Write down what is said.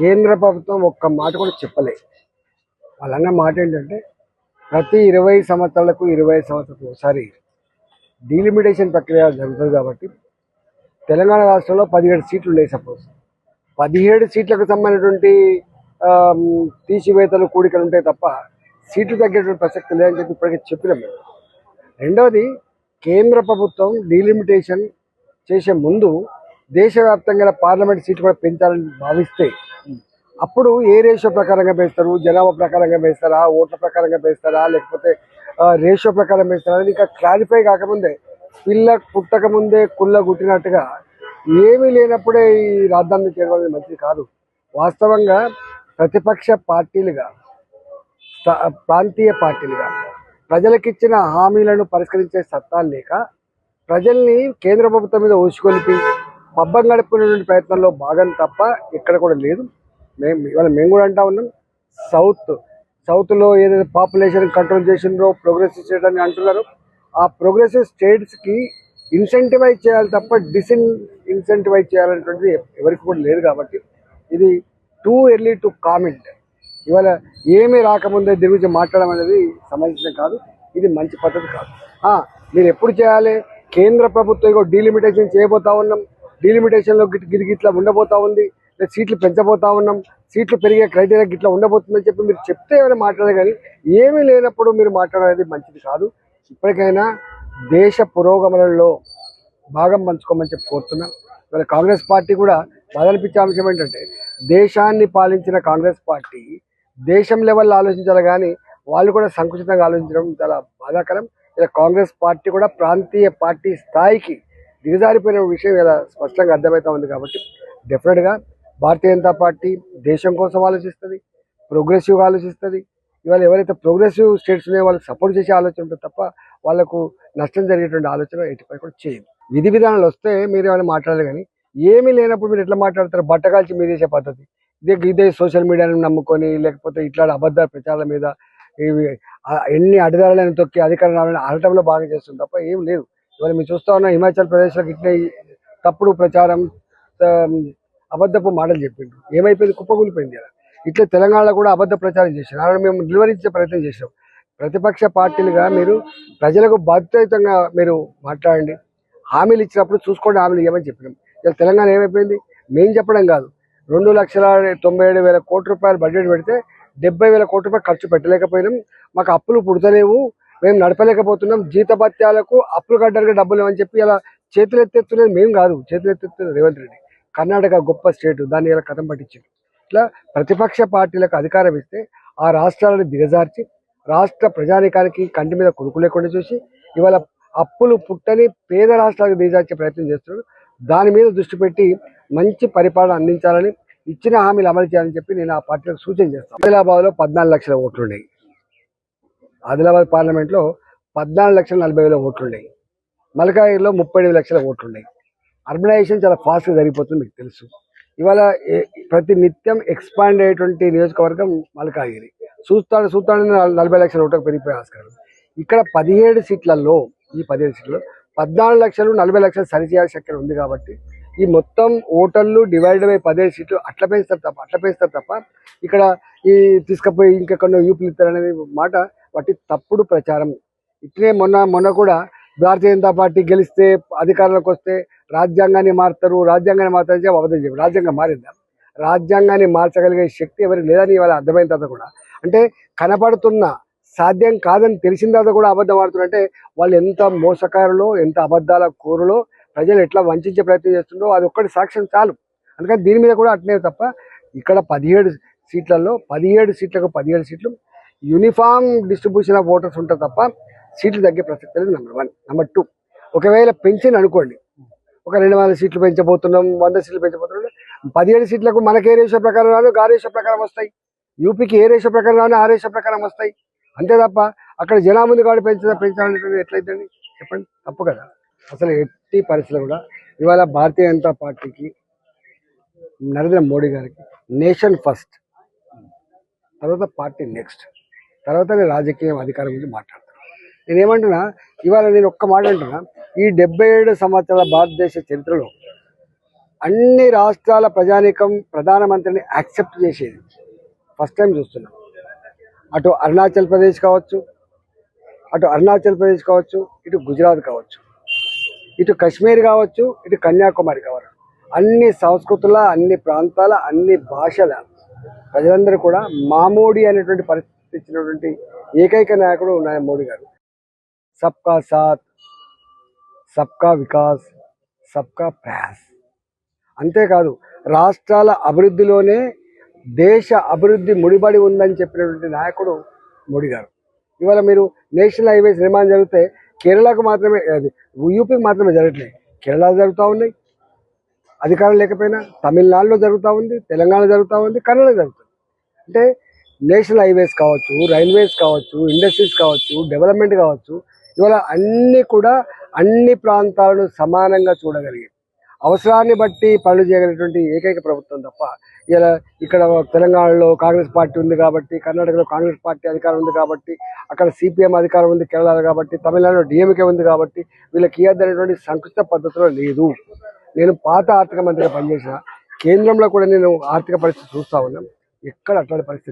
కేంద్ర ప్రభుత్వం ఒక్క మాట కూడా చెప్పలేదు. వాళ్ళన్న మాట ఏంటంటే ప్రతి 20 సంవత్సరాలకు 20 సంవత్సరాలకు ఒకసారి డీలిమిటేషన్ ప్రక్రియ జరుగుతుంది కాబట్టి తెలంగాణ రాష్ట్రంలో 17 సీట్లు ఉన్నాయి. సపోజ్ 17 సీట్లకు సంబంధించినటువంటి తీసివేతలు కూడికలు ఉంటాయి తప్ప సీట్లు తగ్గేటువంటి ప్రసక్తి లేదని చెప్పి ఇప్పటికే చెప్పినాం మేము. రెండవది, కేంద్ర ప్రభుత్వం డీలిమిటేషన్ చేసే ముందు దేశవ్యాప్తంగా పార్లమెంట్ సీట్లు కూడా పెంచాలని భావిస్తే అప్పుడు ఏ రేషియో ప్రకారంగా పెంచుతారు, జనాభా ప్రకారంగా పెంచుతారా, ఓట్ల ప్రకారంగా పెంచుతారా, లేకపోతే రేషియో ప్రకారం పెంచుతారా అనేది ఇంకా క్లారిఫై కాకముందే, పిల్ల పుట్టక ముందే కుళ్ళ గుట్టినట్టుగా ఏమీ లేనప్పుడే ఈ రాజధాని చేయడం అనేది మంచిది కాదు. వాస్తవంగా ప్రతిపక్ష పార్టీలుగా, ప్రాంతీయ పార్టీలుగా ప్రజలకిచ్చిన హామీలను పరిష్కరించే సత్తా లేక ప్రజల్ని కేంద్ర ప్రభుత్వం మీద ఊసుకొలిపి పబ్బం గడుపుకునేటువంటి ప్రయత్నంలో భాగం తప్ప ఎక్కడ కూడా లేదు. మేము కూడా అంటా ఉన్నాం, సౌత్లో ఏదైతే పాపులేషన్ కంట్రోల్ చేసిండ్రో ప్రోగ్రెసివ్ స్టేట్ అని అంటున్నారు, ఆ ప్రోగ్రెసివ్ స్టేట్స్కి ఇన్సెంటివైజ్ చేయాలి తప్ప ఇన్సెంటివైజ్ చేయాలనేటువంటిది ఎవరికి కూడా లేదు. కాబట్టి ఇది టూ ఎర్లీ టు కామెంట్. ఇవాళ ఏమీ రాకముందే దీని గురించి మాట్లాడడం అనేది సమంజసం కాదు, ఇది మంచి పద్ధతి కాదు. మీరు ఎప్పుడు చేయాలి? కేంద్ర ప్రభుత్వం డీలిమిటేషన్ చేయబోతా ఉన్నాం, డీలిమిటేషన్లో గిట్లా ఉండబోతా ఉంది, సీట్లు పెంచబోతా ఉన్నాం, సీట్లు పెరిగే క్రైటీరియా గిట్లా ఉండబోతుందని చెప్పి మీరు చెప్తే ఏమైనా మాట్లాడాలి, కానీ ఏమీ లేనప్పుడు మీరు మాట్లాడేది మంచిది కాదు. ఇప్పటికైనా దేశ పురోగమనంలో భాగం పంచుకోమని చెప్పి కోరుతున్నాం. ఇవాళ కాంగ్రెస్ పార్టీ కూడా బాధనిపించే అంశం ఏంటంటే దేశాన్ని పాలించిన కాంగ్రెస్ పార్టీ దేశం లెవెల్లో ఆలోచించాలి, కానీ వాళ్ళు కూడా సంకుచితంగా ఆలోచించడం చాలా బాధాకరం. ఇలా కాంగ్రెస్ పార్టీ కూడా ప్రాంతీయ పార్టీ స్థాయికి దిగజారిపోయిన విషయం ఇలా స్పష్టంగా అర్థమవుతా ఉంది. కాబట్టి డెఫినెట్గా భారతీయ జనతా పార్టీ దేశం కోసం ఆలోచిస్తుంది, ప్రోగ్రెసివ్గా ఆలోచిస్తుంది. ఇవాళ ఎవరైతే ప్రోగ్రెసివ్ స్టేట్స్ ఉన్నాయో వాళ్ళకి సపోర్ట్ చేసే ఆలోచన ఉంటుంది తప్ప వాళ్ళకు నష్టం జరిగేటువంటి ఆలోచన ఎటుపై కూడా చేయదు. విధి విధానాలు వస్తే మీరు ఏమైనా మాట్లాడాలి, కానీ ఏమీ లేనప్పుడు మీరు ఎట్లా మాట్లాడతారు? బట్టకాల్చి మీరు చేసే పద్ధతి ఇదే సోషల్ మీడియాని నమ్ముకొని, లేకపోతే ఇట్లా అబద్ధ ప్రచారాల మీద ఇవి ఎన్ని అడ్డదారులను తొక్కి అధికారాలను ఆడటంలో బాగా చేస్తుంది తప్ప ఏం లేదు. ఇవాళ మీరు చూస్తూ ఉన్న హిమాచల్ ప్రదేశ్లో ఇట్లా తప్పుడు ప్రచారం, అబద్ధపు మాటలు చెప్పిండ్రు, ఏమైపోయింది? కుప్పకూలిపోయింది కదా. ఇట్లా తెలంగాణలో కూడా అబద్ధ ప్రచారం చేశారు. అలా మేము నిలువరించే ప్రయత్నం చేసినాం. ప్రతిపక్ష పార్టీలుగా మీరు ప్రజలకు బాధ్యతంగా మీరు మాట్లాడండి, హామీలు ఇచ్చినప్పుడు చూసుకోండి, హామీలు ఇవ్వమని చెప్పినాం. ఇలా తెలంగాణ ఏమైపోయింది? మేము చెప్పడం కాదు, 2,97,000 కోట్ల రూపాయలు బడ్జెట్ పెడితే 70,000 కోట్ల రూపాయలు ఖర్చు పెట్టలేకపోయినాం, మాకు అప్పులు పుడతలేవు, మేము నడపలేకపోతున్నాం, జీతభత్యాలకు అప్పులు కట్టడానికి డబ్బులు అని చెప్పి ఇలా చేతులు ఎత్తేస్తున్నది మేము కాదు, చేతులు ఎత్తేస్తున్నది రేవంత్ రెడ్డి. కర్ణాటక గొప్ప స్టేట్, దాన్ని ఇలా కథం పట్టించారు. ఇట్లా ప్రతిపక్ష పార్టీలకు అధికారం ఇస్తే ఆ రాష్ట్రాలను దిగజార్చి రాష్ట్ర ప్రజానికానికి కంటి మీద కొనుక్కు లేకుండా చూసి ఇవాళ అప్పులు పుట్టని పేద రాష్ట్రాలకు దిగజార్చే ప్రయత్నం చేస్తున్నాడు. దాని మీద దృష్టి పెట్టి మంచి పరిపాలన అందించాలని, ఇచ్చిన హామీలు అమలు చేయాలని చెప్పి నేను ఆ పార్టీలకు సూచన చేస్తాను. ఆదిలాబాద్లో 14 లక్షల ఓట్లు ఉన్నాయి, ఆదిలాబాద్ పార్లమెంట్లో 14,40,000 ఓట్లు ఉన్నాయి, మల్కాగిరిలో 32 లక్షల ఓట్లు ఉన్నాయి. అర్బనైజేషన్ చాలా ఫాస్ట్గా జరిగిపోతుంది, మీకు తెలుసు. ఇవాళ ప్రతి నిత్యం ఎక్స్పాండ్ అయ్యేటువంటి నియోజకవర్గం మల్కాగిరి. చూస్తాడు 40 లక్షల ఓట్లకు పెరిగిపోయే ఆస్కారం. ఇక్కడ 17 సీట్లలో, ఈ 17 సీట్లలో 14 లక్షలు 40 లక్షలు సరిచేయాల్సిన శక్తి ఉంది. కాబట్టి ఈ మొత్తం ఓటర్లు డివైడ్ బై 17 సీట్లు అట్లా పెంచుతారు తప్ప ఇక్కడ ఈ తీసుకుపోయి ఇంకెక్కడో యూపీలు ఇస్తారనేది మాట వాటి తప్పుడు ప్రచారం. ఇట్లే మొన్న కూడా భారతీయ జనతా పార్టీ గెలిస్తే అధికారంలోకి వస్తే రాజ్యాంగాన్ని మారుతారు అబద్ధం చెప్పారు. రాజ్యాంగం మారిందా? రాజ్యాంగాన్ని మార్చగలిగే శక్తి ఎవరికి లేదని ఇవాళ అర్థమైన తర్వాత కూడా, అంటే కనపడుతున్న సాధ్యం కాదని తెలిసిన తర్వాత కూడా అబద్ధం ఆడుతున్నారంటే వాళ్ళు ఎంత మోసకారులో, ఎంత అబద్ధాల కోరులో, ప్రజలు ఎట్లా వంచే ప్రయత్నం చేస్తుండో అది ఒక్కటి సాక్ష్యం చాలు. అందుకని దీని మీద కూడా అట్లే తప్ప ఇక్కడ 17 సీట్లలో 17 సీట్లకు 17 సీట్లు యూనిఫామ్ డిస్ట్రిబ్యూషన్ ఆఫ్ ఓటర్స్ ఉంటుంది తప్ప సీట్లు తగ్గే ప్రసక్తి లేదు. నెంబర్ 1. నెంబర్ 2, ఒకవేళ పెంచింది అనుకోండి, ఒక 200 సీట్లు పెంచబోతున్నాం, 100 సీట్లు పెంచబోతున్నాం, 17 సీట్లకు మనకి ఏ రేషియో ప్రకారం రాను ఆ రేషియో ప్రకారం వస్తాయి, యూపీకి ఏ రేషియో ప్రకారం రాను ఆ రేషియో ప్రకారం వస్తాయి. అంతే తప్ప అక్కడ జనాభా ఉంది కాబట్టి పెంచాలనేది ఎట్లయితే చెప్పండి? తప్పు కదా. అసలు ఎట్టి పరిస్థితులు కూడా ఇవాళ భారతీయ జనతా పార్టీకి, నరేంద్ర మోడీ గారికి నేషన్ ఫస్ట్, తర్వాత పార్టీ నెక్స్ట్, తర్వాత రాజకీయం అధికారం గురించి మాట్లాడతాను. నేనేమంటున్నా, ఇవాళ నేను ఒక్క మాట అంటున్నా, ఈ 77 సంవత్సరాల భారతదేశ చరిత్రలో అన్ని రాష్ట్రాల ప్రజానీకం ప్రధానమంత్రిని యాక్సెప్ట్ చేసేది ఫస్ట్ టైం చూస్తున్నాం. అటు అరుణాచల్ ప్రదేశ్ కావచ్చు, ఇటు గుజరాత్ కావచ్చు, ఇటు కాశ్మీర్ కావచ్చు, ఇటు కన్యాకుమారి కావచ్చు, అన్ని సంస్కృతుల, అన్ని ప్రాంతాల, అన్ని భాషల ప్రజలందరూ కూడా మామూడి అనేటువంటి పరిస్థితి ఇచ్చినటువంటి ఏకైక నాయకుడు మోడీ గారు. సబ్కా సాత్, సబ్కా వికాస్, సబ్కా ప్రయాస్. అంతేకాదు రాష్ట్రాల అభివృద్ధిలోనే దేశ అభివృద్ధి ముడిపడి ఉందని చెప్పినటువంటి నాయకుడు మోడీ గారు. ఇవాళ మీరు నేషనల్ హైవేస్ నిర్మాణం జరిగితే కేరళకు మాత్రమే, అది యూపీకి మాత్రమే జరగట్లేదు, కేరళ జరుగుతూ ఉన్నాయి, అధికారం లేకపోయినా తమిళనాడులో జరుగుతూ ఉంది, తెలంగాణ జరుగుతూ ఉంది, కర్ణాటక జరుగుతుంది. అంటే నేషనల్ హైవేస్ కావచ్చు, రైల్వేస్ కావచ్చు, ఇండస్ట్రీస్ కావచ్చు, డెవలప్మెంట్ కావచ్చు, ఇవాళ అన్నీ కూడా అన్ని ప్రాంతాలను సమానంగా చూడగలిగే, అవసరాన్ని బట్టి పనులు చేయగలిగినటువంటి ఏకైక ప్రభుత్వం తప్ప ఇలా ఇక్కడ తెలంగాణలో కాంగ్రెస్ పార్టీ ఉంది కాబట్టి, కర్ణాటకలో కాంగ్రెస్ పార్టీ అధికారం ఉంది కాబట్టి, అక్కడ సిపిఎం అధికారం ఉంది కేరళలో కాబట్టి, తమిళనాడులో డిఎంకే ఉంది కాబట్టి వీళ్ళకి ఇవ్వద్దనేటువంటి సంకుచిత పద్ధతిలో లేదు. నేను పాత ఆర్థిక మంత్రిగా పనిచేసిన కేంద్రంలో కూడా నేను ఆర్థిక పరిస్థితి చూస్తూ ఉన్నాం. ఎక్కడ అట్లాంటి పరిస్థితి